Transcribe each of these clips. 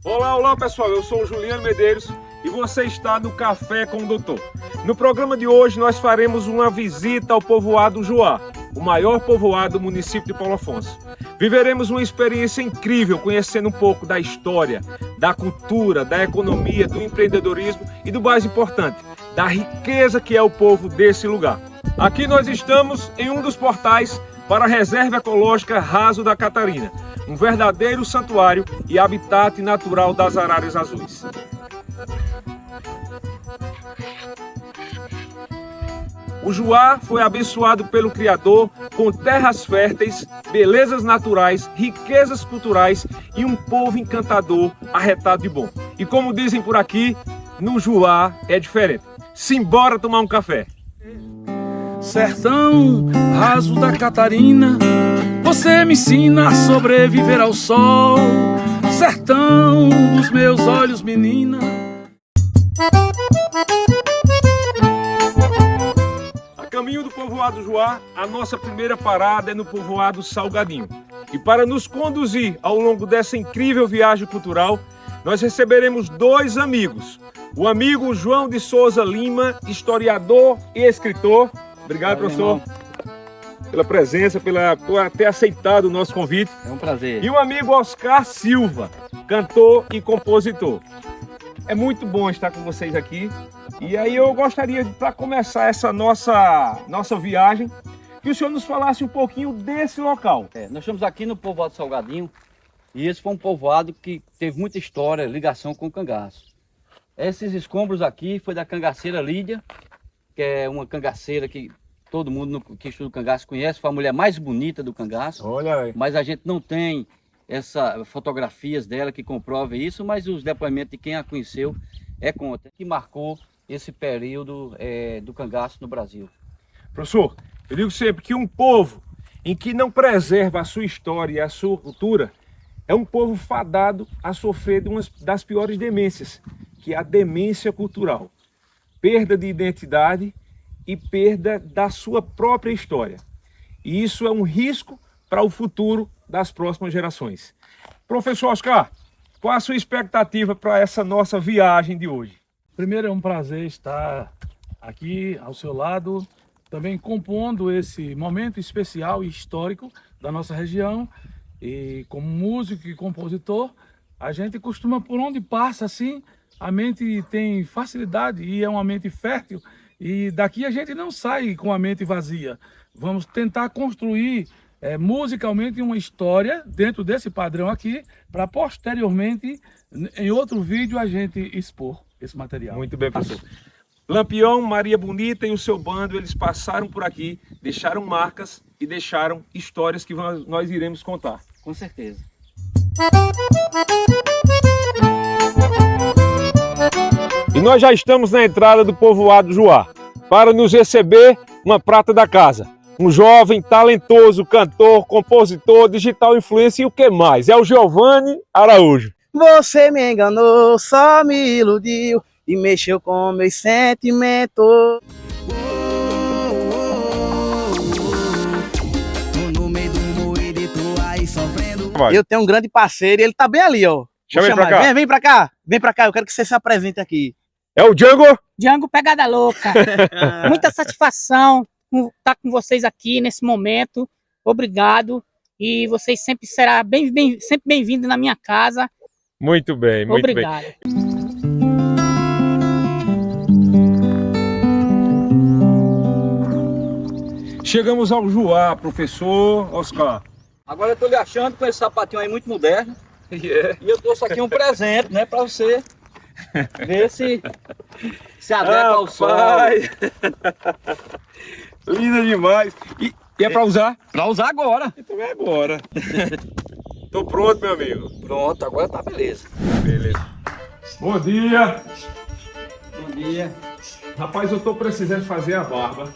Olá, olá pessoal, eu sou o Juliano Medeiros e você está no Café com o Doutor. No programa de hoje nós faremos uma visita ao povoado Juá, o maior povoado do município de Paulo Afonso. Viveremos uma experiência incrível conhecendo um pouco da história, da cultura, da economia, do empreendedorismo e do mais importante, da riqueza que é o povo desse lugar. Aqui nós estamos em um dos portais para a Reserva Ecológica Raso da Catarina, um verdadeiro santuário e habitat natural das araras azuis. O Juá foi abençoado pelo Criador com terras férteis, belezas naturais, riquezas culturais e um povo encantador, arretado de bom. E como dizem por aqui, no Juá é diferente. Simbora tomar um café! Sertão raso da Catarina, você me ensina a sobreviver ao sol. Sertão dos meus olhos, menina. A caminho do povoado Juá, a nossa primeira parada é no povoado Salgadinho. E para nos conduzir ao longo dessa incrível viagem cultural, nós receberemos dois amigos. O amigo João de Souza Lima, historiador e escritor. Obrigado, professor, pela presença, por ter aceitado o nosso convite. É um prazer. E o amigo Oscar Silva, cantor e compositor. É muito bom estar com vocês aqui. E aí eu gostaria, para começar essa nossa viagem, que o senhor nos falasse um pouquinho desse local. Nós estamos aqui no povoado Salgadinho, e esse foi um povoado que teve muita história, ligação com o cangaço. Esses escombros aqui foi da cangaceira Lídia, que é uma cangaceira que todo mundo que estuda o cangaço conhece, foi a mulher mais bonita do cangaço. Olha aí. Mas a gente não tem fotografias dela que comprovem isso, mas os depoimentos de quem a conheceu conta que marcou esse período do cangaço no Brasil. Professor, eu digo sempre que um povo em que não preserva a sua história e a sua cultura é um povo fadado a sofrer de uma das piores demências, que é a demência cultural. Perda de identidade e perda da sua própria história. E isso é um risco para o futuro das próximas gerações. Professor Oscar, qual a sua expectativa para essa nossa viagem de hoje? Primeiro, é um prazer estar aqui ao seu lado, também compondo esse momento especial e histórico da nossa região. E como músico e compositor, a gente costuma, por onde passa assim, a mente tem facilidade e é uma mente fértil, e daqui a gente não sai com a mente vazia. Vamos tentar construir musicalmente uma história dentro desse padrão aqui, para posteriormente, em outro vídeo, a gente expor esse material. Muito bem, professor. Lampião, Maria Bonita e o seu bando, eles passaram por aqui, deixaram marcas e deixaram histórias que nós iremos contar. Com certeza. E nós já estamos na entrada do povoado Juá. Para nos receber, uma prata da casa. Um jovem, talentoso, cantor, compositor, digital influencer e o que mais? É o Giovanni Araújo. Você me enganou, só me iludiu e mexeu com meus sentimentos. Tô no meio do moído e tô aí sofrendo. Eu tenho um grande parceiro e ele tá bem ali, ó. Chama ele pra cá. Vem pra cá. Vem pra cá, eu quero que você se apresente aqui. É o Django? Django Pegada Louca. Muita satisfação estar com vocês aqui nesse momento. Obrigado. E vocês sempre serão sempre bem-vindos na minha casa. Muito bem, muito Obrigado. bem. Chegamos ao Juá, professor Oscar. Agora eu tô lhe achando com esse sapatinho aí muito moderno. E eu trouxe aqui um presente, né, para você ver se adequa ao sol. Linda demais. E é para usar? Para usar agora. Então é agora. Tô pronto, meu amigo. Pronto, agora tá beleza. Beleza. Bom dia. Bom dia. Rapaz, eu tô precisando fazer a barba.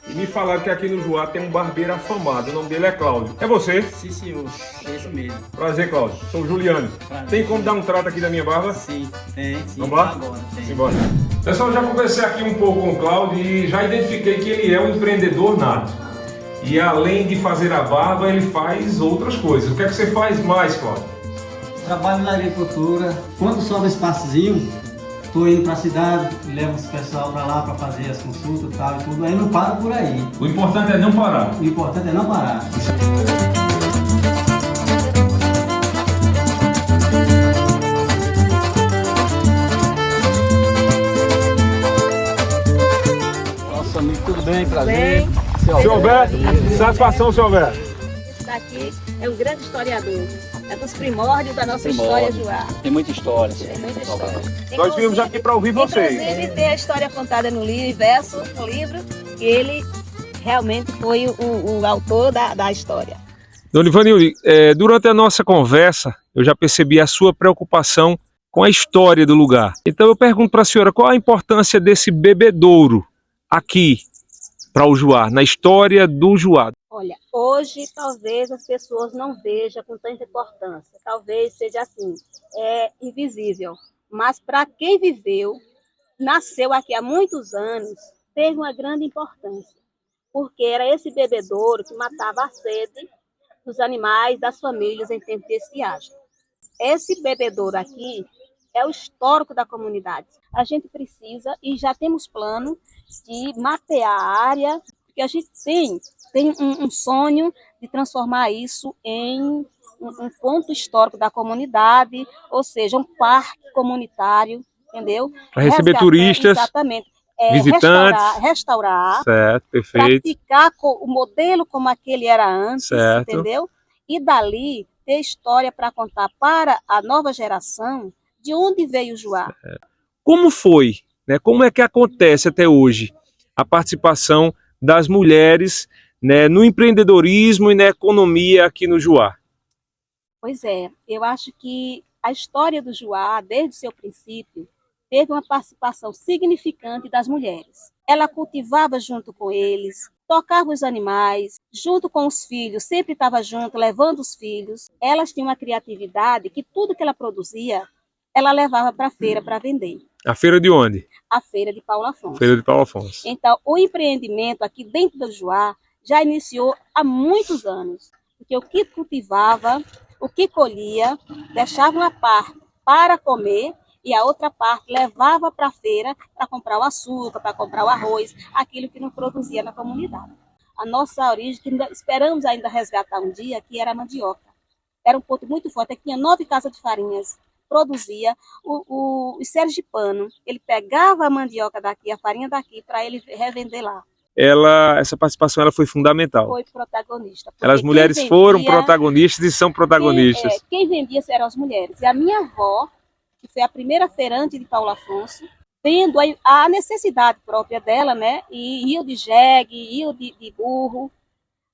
E me falaram que aqui no Juá tem um barbeiro afamado. O nome dele é Cláudio. É você? Sim, senhor. É isso mesmo. Prazer, Cláudio. Sou o Juliano. Prazer. Tem como dar um trato aqui da minha barba? Sim, tem. Vamos lá? Agora, tem. Simbora. Pessoal, já conversei aqui um pouco com o Cláudio e já identifiquei que ele é um empreendedor nato. E além de fazer a barba, ele faz outras coisas. O que é que você faz mais, Cláudio? Trabalho na agricultura. Quando sobra espaçozinho, tô indo para a cidade, levo os pessoal para lá para fazer as consultas e tal e tudo. Aí não paro por aí. O importante é não parar. O importante é não parar. Nossa, amigo, tudo bem? Prazer. Seu Alberto, satisfação, seu Alberto. Está aqui, é um grande historiador. É dos primórdios da nossa Primórdio. história, Joá. Tem muita história. Tem muita história. Nós viemos aqui para ouvir vocês. Inclusive, tem a história contada no livro, verso, no livro, que ele realmente foi o autor da história. Dona Ivanilde, durante a nossa conversa, eu já percebi a sua preocupação com a história do lugar. Então eu pergunto para a senhora, qual a importância desse bebedouro aqui para o Juá, na história do Juá? Olha, hoje talvez as pessoas não vejam com tanta importância. Talvez seja assim, é invisível. Mas para quem viveu, nasceu aqui há muitos anos, teve uma grande importância. Porque era esse bebedouro que matava a sede dos animais, das famílias em tempo de estiagem. Esse bebedouro aqui é o histórico da comunidade. A gente precisa, e já temos plano, de mapear a área, porque a gente tem um sonho de transformar isso em um ponto histórico da comunidade, ou seja, um parque comunitário, entendeu? Para receber turistas, exatamente, visitantes. restaurar, Certo, perfeito. praticar o modelo como aquele era antes, Certo. entendeu? E dali ter história para contar para a nova geração de onde veio o Juá. Como foi, né? Como é que acontece até hoje a participação das mulheres, né, no empreendedorismo e na economia aqui no Juá? Pois é, eu acho que a história do Juá, desde o seu princípio, teve uma participação significante das mulheres. Ela cultivava junto com eles, tocava os animais, junto com os filhos, sempre estava junto, levando os filhos. Elas tinham uma criatividade que tudo que ela produzia, ela levava para a feira para vender. A feira de onde? A feira de Paulo Afonso. Feira de Paulo Afonso. Então, o empreendimento aqui dentro do Juá já iniciou há muitos anos. Porque o que cultivava, o que colhia, deixava uma parte para comer e a outra parte levava para a feira para comprar o açúcar, para comprar o arroz, aquilo que não produzia na comunidade. A nossa origem, que esperamos ainda resgatar um dia, que era a mandioca. Era um ponto muito forte, aqui tinha 9 casas de farinhas, produzia o sergipano. Ele pegava a mandioca daqui, a farinha daqui, para ele revender lá. Essa participação ela foi fundamental. Foi protagonista. As mulheres foram protagonistas e são protagonistas. Quem vendia eram as mulheres. E a minha avó, que foi a primeira feirante de Paulo Afonso, vendo a necessidade própria dela, né? E ia de jegue, ia de burro,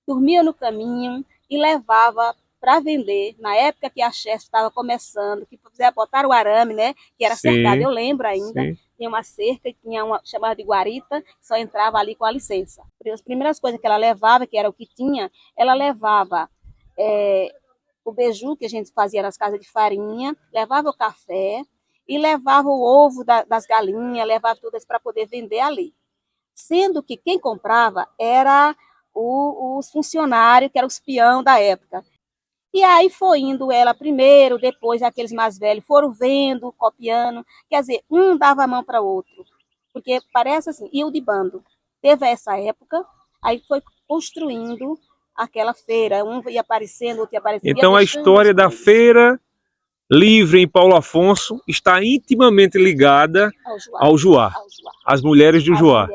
dormia no caminho e levava para vender. Na época que a chefe estava começando, que botaram o arame, né? Que era cercado, eu lembro ainda. Sim. Tinha uma cerca e tinha uma chamada de guarita, que só entrava ali com a licença. As primeiras coisas que ela levava, que era o que tinha, ela levava o beiju, que a gente fazia nas casas de farinha, levava o café e levava o ovo das galinhas, levava tudo isso para poder vender ali. Sendo que quem comprava era os funcionários, que eram os peão da época. E aí foi indo ela primeiro, depois aqueles mais velhos foram vendo, copiando. Quer dizer, um dava a mão para o outro. Porque parece assim, e o de bando. Teve essa época, aí foi construindo aquela feira. Um ia aparecendo, outro ia aparecendo. Então a história da feira livre em Paulo Afonso está intimamente ligada ao Juá. As mulheres do Juá.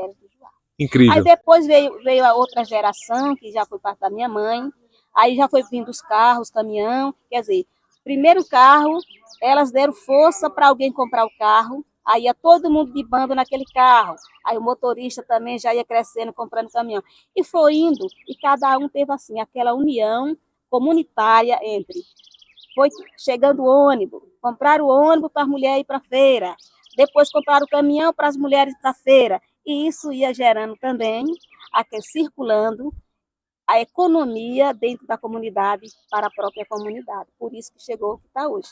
Incrível. Aí depois veio a outra geração, que já foi parte da minha mãe. Aí já foi vindo os carros, caminhão, quer dizer, primeiro carro, elas deram força para alguém comprar o carro, aí ia todo mundo de bando naquele carro, aí o motorista também já ia crescendo, comprando caminhão, e foi indo, e cada um teve assim, aquela união comunitária entre, foi chegando o ônibus, compraram o ônibus para as mulheres ir para a feira, depois compraram o caminhão para as mulheres ir para a feira, e isso ia gerando também, circulando, a economia dentro da comunidade para a própria comunidade. Por isso que chegou o que está hoje.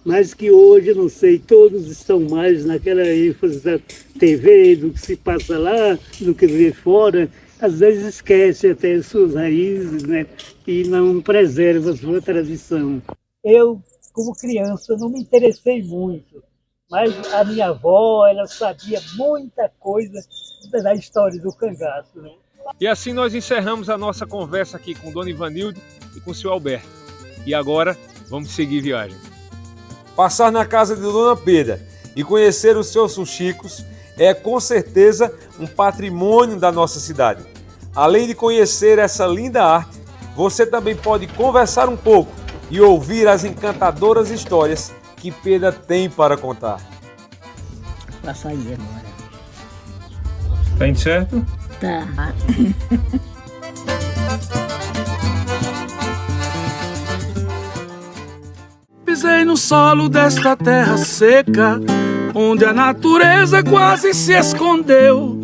Mas que hoje, não sei, todos estão mais naquela ênfase da TV, do que se passa lá, do que vê fora. Às vezes esquece até suas raízes, né? E não preserva a sua tradição. Eu como criança, eu não me interessei muito. Mas a minha avó, ela sabia muita coisa da história do cangaço, né? E assim nós encerramos a nossa conversa aqui com Dona Ivanilde e com o seu Alberto. E agora vamos seguir viagem. Passar na casa de Dona Pedra e conhecer os seus fuxicos é com certeza um patrimônio da nossa cidade. Além de conhecer essa linda arte, você também pode conversar um pouco e ouvir as encantadoras histórias que Pedra tem para contar. Pra sair agora. Tá indo certo? Tá. Pisei no solo desta terra seca, onde a natureza quase se escondeu.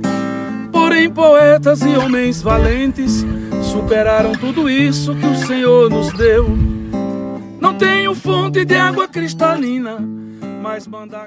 Porém, poetas e homens valentes superaram tudo isso que o Senhor nos deu. Não tenho fonte de água cristalina, mas manda...